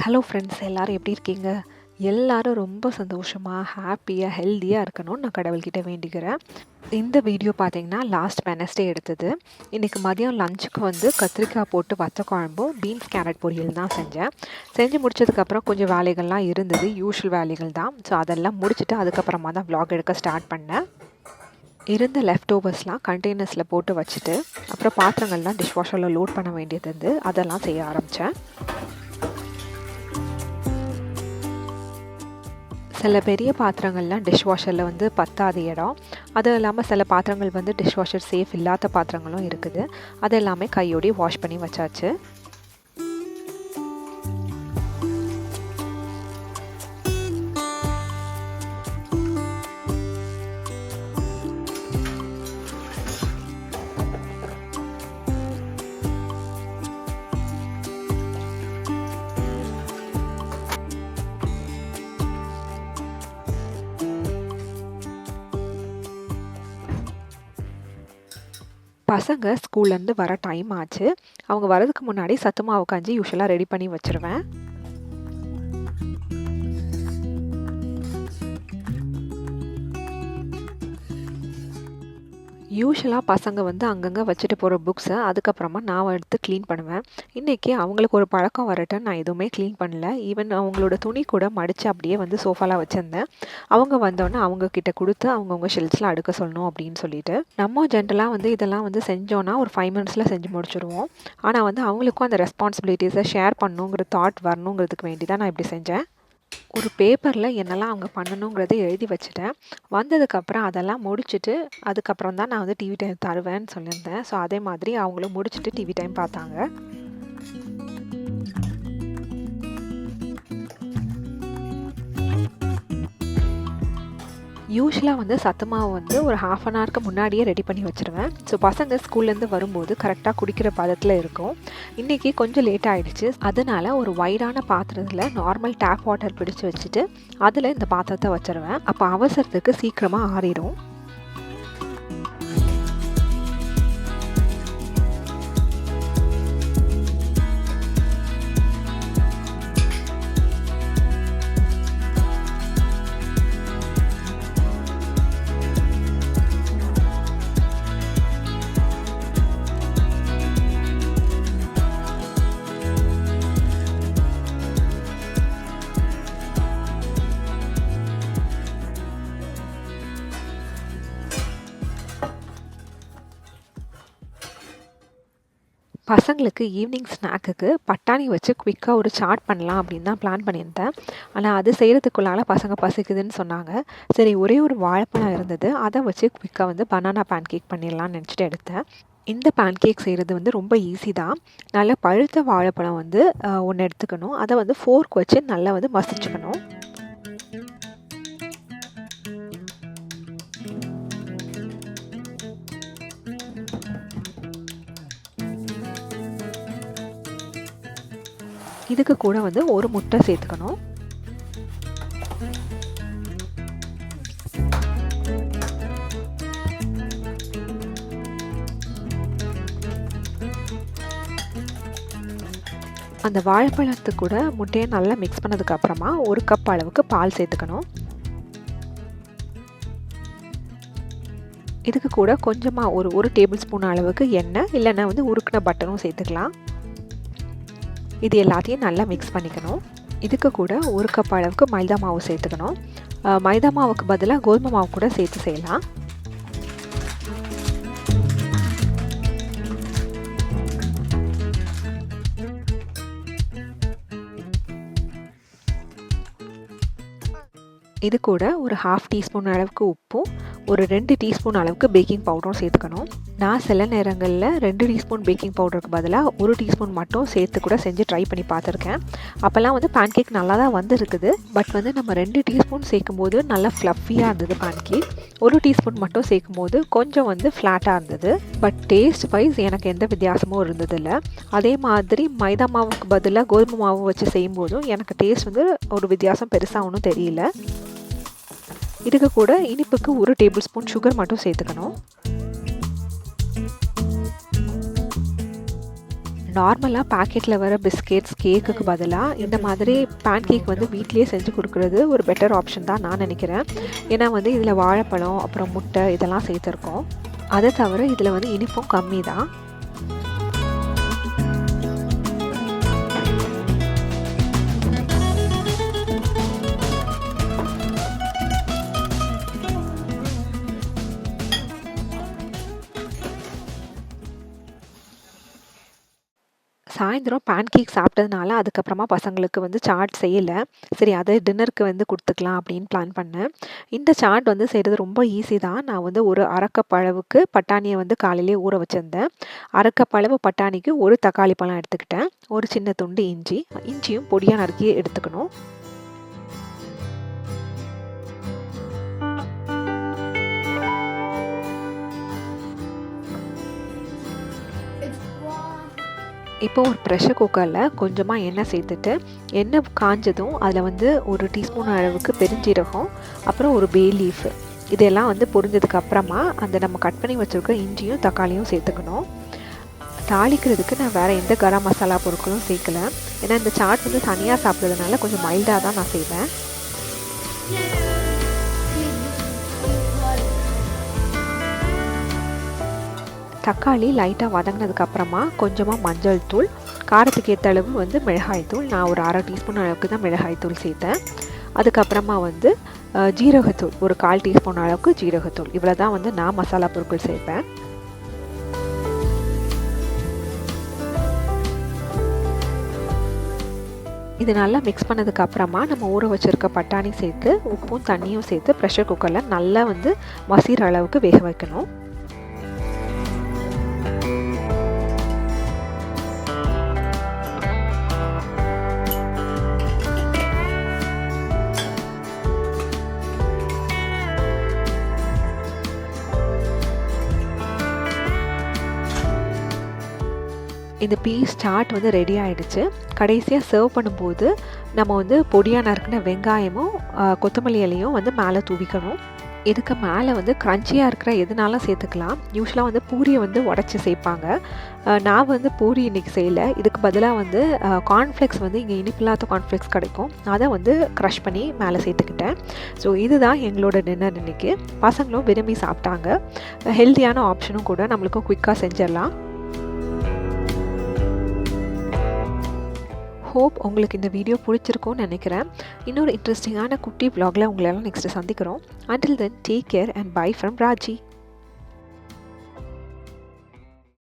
Hello friends, எல்லாரும் எப்படி இருக்கீங்க? எல்லாரும் ரொம்ப சந்தோஷமா, ஹாப்பியா, ஹெல்தியா இருக்கணும்னு நான் கடவுள்கிட்ட வேண்டிக்கிறேன். இந்த வீடியோ பார்த்தீங்கன்னா, லாஸ்ட் வெட்னஸ்டே எடுத்தது. இன்னைக்கு மதியம் லஞ்சுக்கு வந்து கத்திரிக்காய் போட்டு வத்த குழம்பும், பீன்ஸ் கேரட் பொரியல் தான் செஞ்சேன். செஞ்சு முடிச்சதுக்கப்புறம் கொஞ்சம் வேலைகள்லாம் இருந்தது. யூஷுவல் வேலைகள் தான். ஸோ அதெல்லாம் முடிச்சுட்டு அதுக்கப்புறமா தான் vlog எடுக்க ஸ்டார்ட் பண்ணேன். இருந்த லெஃப்ட் ஓவர்ஸ்லாம் கண்டெய்னர்ஸில் போட்டு வச்சுட்டு, அப்புறம் பாத்திரங்கள்லாம் டிஷ் வாஷரில் லோட் பண்ண வேண்டியது இருந்து அதெல்லாம் செய்ய ஆரம்பித்தேன். சில பெரிய பாத்திரங்கள்லாம் டிஷ் வாஷரில் வந்து பத்தாத இடம். அதுவும் இல்லாமல் சில பாத்திரங்கள் வந்து டிஷ் வாஷர் சேஃப் இல்லாத பாத்திரங்களும் இருக்குது. அது எல்லாமே கையோடி வாஷ் பண்ணி வச்சாச்சு. பசங்க ஸ்கூல்லேருந்து வர டைம் ஆச்சு. அவங்க வரதுக்கு முன்னாடி சத்து மாவு கஞ்சி யூஷுவலாக ரெடி பண்ணி வச்சுருவேன். யூஷுவலாக பசங்க வந்து அங்கங்கே வச்சுட்டு போகிற புக்ஸை அதுக்கப்புறமா நான் எடுத்து க்ளீன் பண்ணுவேன். இன்றைக்கி அவங்களுக்கு ஒரு பழக்கம் வரட்டும், நான் எதுவுமே க்ளீன் பண்ணல. ஈவன் அவங்களோட துணி கூட மடித்து அப்படியே வந்து சோஃபாலாம் வச்சுருந்தேன். அவங்க வந்தோடனே அவங்கக்கிட்ட கொடுத்து அவங்கவுங்க ஷெல்ஃப்ஸில் அடுக்க சொல்லணும் அப்படின்னு சொல்லிட்டு. நம்ம ஜென்ரலாக வந்து இதெல்லாம் வந்து செஞ்சோன்னா ஒரு 5 மினிட்ஸில் செஞ்சு முடிச்சுருவோம். ஆனால் வந்து அவங்களுக்கும் அந்த ரெஸ்பான்சிபிலிட்டிஸை ஷேர் பண்ணணுங்கிற தாட் வரணுங்கிறதுக்கு வேண்டி தான் நான் இப்படி செஞ்சேன். ஒரு பேப்பரில் என்னெல்லாம் அவங்க பண்ணணுங்கிறத எழுதி வச்சுட்டேன். வந்ததுக்கப்புறம் அதெல்லாம் முடிச்சுட்டு அதுக்கப்புறம் தான் நான் வந்து டிவி டைம் தருவேன்னு சொல்லியிருந்தேன். ஸோ அதே மாதிரி அவங்களும் முடிச்சுட்டு டிவி டைம் பார்த்தாங்க. யூஷுவலாக வந்து சத்து மாவு வந்து ஒரு 1/2 அன் ஹவருக்கு முன்னாடியே ரெடி பண்ணி வச்சுருவேன். ஸோ பசங்க ஸ்கூல்லேருந்து வரும்போது கரெக்டாக குடிக்கிற பதத்தில் இருக்கும். இன்றைக்கி கொஞ்சம் லேட் ஆகிடுச்சு. அதனால் ஒரு வைடான பாத்திரத்தில் நார்மல் டேப் வாட்டர் பிடிச்சி வச்சுட்டு அதில் இந்த பாத்திரத்தை வச்சுருவேன். அப்போ அவசரத்துக்கு சீக்கிரமாக ஆறிடும். பசங்களுக்கு ஈவினிங் ஸ்நாக்குக்கு பட்டாணி வச்சு குவிக்காக ஒரு சாட் பண்ணலாம் அப்படின்னு தான் பிளான் பண்ணியிருந்தேன். ஆனால் அது செய்கிறதுக்குள்ளால பசங்க பசிக்குதுன்னு சொன்னாங்க. சரி, ஒரே ஒரு வாழைப்பழம் இருந்தது. அதை வச்சு குவிக்காக வந்து பனானா பேன்கேக் பண்ணிடலாம்னு நினச்சிட்டு எடுத்தேன். இந்த பேன்கேக் செய்கிறது வந்து ரொம்ப ஈஸி தான். நல்லா பழுத்த வாழைப்பழம் வந்து ஒன்று எடுத்துக்கணும். அதை வந்து ஃபோர்க் வச்சு நல்லா வந்து மசிச்சுக்கணும். இதுக்கு கூட வந்து ஒரு முட்டை சேர்த்துக்கணும். அந்த வாழைப்பழத்து கூட முட்டையை நல்லா மிக்ஸ் பண்ணதுக்கு அப்புறமா 1 கப் அளவுக்கு பால் சேர்த்துக்கணும். இதுக்கு கூட கொஞ்சமாக ஒரு டேபிள் ஸ்பூன் அளவுக்கு எண்ணெய் இல்லைன்னா வந்து உருக்குன பட்டரும் சேர்த்துக்கலாம். இது எல்லாத்தையும் நல்லா மிக்ஸ் பண்ணிக்கணும். இதுக்கு கூட 1 கப் அளவுக்கு மைதா மாவு சேர்த்துக்கணும். மைதா மாவுக்கு பதிலாக கோதுமை மாவு கூட சேர்த்து செய்யலாம். இது கூட ஒரு 1/2 டீஸ்பூன் அளவுக்கு உப்பும் ஒரு 2 டீஸ்பூன் அளவுக்கு பேக்கிங் பவுடரும் சேர்த்துக்கணும். நான் சில நேரங்களில் 2 டீஸ்பூன் பேக்கிங் பவுடருக்கு பதிலாக 1 டீஸ்பூன் மட்டும் சேர்த்து கூட செஞ்சு ட்ரை பண்ணி பார்த்துருக்கேன். அப்போல்லாம் வந்து பேன்கேக் நல்லா தான் வந்துருக்குது. பட் வந்து நம்ம 2 டீஸ்பூன் சேர்க்கும் போது நல்லா ஃப்ளஃபியாக இருந்தது பேன்கேக். 1 டீஸ்பூன் மட்டும் சேர்க்கும் போது கொஞ்சம் வந்து ஃப்ளாட்டாக இருந்தது. பட் டேஸ்ட் வைஸ் எனக்கு எந்த வித்தியாசமும் இருந்ததில்லை. அதே மாதிரி மைதா மாவுக்கு பதிலாக கோதுமை மாவு வச்சு செய்யும்போதும் எனக்கு டேஸ்ட் வந்து ஒரு வித்தியாசம் பெருசாக ஒன்றும் தெரியல. இதுக்கு கூட இனிப்புக்கு 1 டேபிள் ஸ்பூன் சுகர் மட்டும் சேர்த்துக்கணும். நார்மலாக பாக்கெட்டில் வர பிஸ்கெட்ஸ் கேக்குக்கு பதிலாக இந்த மாதிரி பேன் கேக் வந்து வீட்லேயே செஞ்சு கொடுக்குறது ஒரு பெட்டர் ஆப்ஷன் தான் நான் நினைக்கிறேன். ஏன்னா வந்து இதில் வாழைப்பழம் அப்புறம் முட்டை இதெல்லாம் சேர்த்துருக்கோம். அதை தவிர இதில் வந்து இனிப்பும் கம்மி தான். சாயந்தரம் பேன் கேக் சாப்பிட்டதுனால அதுக்கப்புறமா பசங்களுக்கு வந்து சாட் செய்யலை. சரி அதை டின்னருக்கு வந்து கொடுத்துக்கலாம் அப்படின்னு பிளான் பண்ணேன். இந்த சாட் வந்து செய்கிறது ரொம்ப ஈஸி தான். நான் வந்து ஒரு அரை கப் அளவுக்கு பட்டாணியை வந்து காலையிலே ஊற வச்சுருந்தேன். அரை கப் அளவு பட்டாணிக்கு ஒரு தக்காளி பழம் எடுத்துக்கிட்டேன். ஒரு சின்ன துண்டு இஞ்சியும் பொடியாக நறுக்கி எடுத்துக்கணும். இப்போ ஒரு ப்ரெஷர் குக்கரில் கொஞ்சமாக எண்ணெய் சேர்த்துட்டு எண்ணெய் காஞ்சதும் அதில் வந்து ஒரு டீஸ்பூன் அளவுக்கு பெருஞ்சீரகம் அப்புறம் ஒரு பே லீஃப் இதெல்லாம் வந்து பொரிஞ்சதுக்கு அப்புறமா அந்த நம்ம கட் பண்ணி வச்சுருக்க இஞ்சியும் தக்காளியும் சேர்த்துக்கணும். தாளிக்கிறதுக்கு நான் வேறு எந்த கரம் மசாலா பொருட்களும் சேர்க்கலை. ஏன்னா இந்த சாட் வந்து தனியாக சாப்பிட்றதுனால கொஞ்சம் மைல்டாக தான் நான் செய்வேன். தக்காளி லைட்டாக வதங்கினதுக்கப்புறமா கொஞ்சமாக மஞ்சள் தூள், காரத்துக்கு ஏற்ற அளவு வந்து மிளகாய்த்தூள், நான் ஒரு அரை டீஸ்பூன் அளவுக்கு தான் மிளகாய்த்தூள் சேர்த்தேன். அதுக்கப்புறமா வந்து ஜீரகத்தூள் ஒரு 1/4 டீஸ்பூன் அளவுக்கு ஜீரகத்தூள். இவ்வளோ தான் வந்து நான் மசாலா பொருட்கள் சேர்ப்பேன். இது நல்லா மிக்ஸ் பண்ணதுக்கப்புறமா நம்ம ஊற வச்சுருக்க பட்டாணி சேர்த்து உப்பும் தண்ணியும் சேர்த்து ப்ரெஷர் குக்கரில் நல்லா வந்து மசிகிற அளவுக்கு வேக வைக்கணும். இந்த பீஸ் சாட் வந்து ரெடி ஆகிடுச்சு. கடைசியாக சர்வ் பண்ணும்போது நம்ம வந்து பொடியாக நறுக்கின வெங்காயமும் கொத்தமல்லி இலையும் வந்து மேலே தூவிக்கணும். இதுக்கு மேலே வந்து க்ரன்ச்சியாக இருக்கிற எதுனாலும் சேர்த்துக்கலாம். யூஸ்வலாக வந்து பூரியை வந்து உடச்சி சேர்ப்பாங்க. நான் வந்து பூரி இன்றைக்கி செய்யலை. இதுக்கு பதிலாக வந்து கார்ன்ஃப்ளெக்ஸ் வந்து இங்கே இனிப்பில்லாத கார்ன்ஃப்ளெக்ஸ் கிடைக்கும். அதை வந்து க்ரஷ் பண்ணி மேலே சேர்த்துக்கிட்டேன். ஸோ இதுதான் எங்களோட டின்னர் இன்றைக்கி. பசங்களும் விரும்பி சாப்பிட்டாங்க. ஹெல்த்தியான ஆப்ஷனும் கூட, நம்மளுக்கும் குயிக்காக செஞ்சிடலாம். ஹோப் உங்களுக்கு இந்த வீடியோ பிடிச்சிருக்கும்னு நினைக்கிறேன். இன்னொரு இன்ட்ரெஸ்டிங்கான குட்டி vlogல உங்களெல்லாம் நெக்ஸ்ட்டு சந்திக்கிறோம். Until then, take care and bye from Raji.